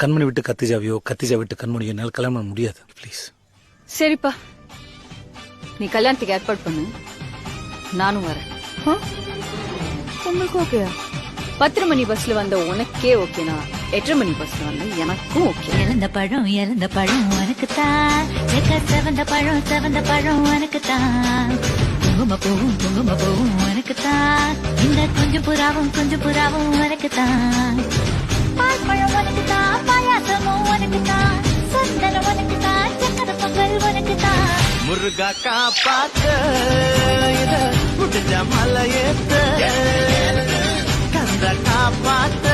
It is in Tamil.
கண்மணி விட்டு கத்திஜாவையோ கத்திஜா விட்டு கண்மணியோ என்னால் கல்யாணம் பண்ண முடியாது. ப்ளீஸ். சரிப்பா, நீ கல்யாணத்துக்கு ஏற்பாடு பண்ணு, நானும் வரேன். உங்களுக்கு ஓகே? 10 மணி பஸ்ல வந்த உனக்கே ஓகேனா 8 மணி பஸ்ல வந்த எனக்கும் ஓகே. இறந்த பழம் உனக்கு தான், செவந்த பழம் உனக்கு தான், குங்கும பூவும் உனக்கு தான், இந்த கொஞ்சம் புறாவும் உனக்கு தான், பால் பழம் உனக்கு தான், பாயாசமும் உனக்கு தான், சந்தனம் உனக்கு தான், சக்கரை பொங்கல் உனக்கு தான். முருகா காப்பாத்த இத முடிஞ்ச மலையேத்த கந்த காப்பாத்த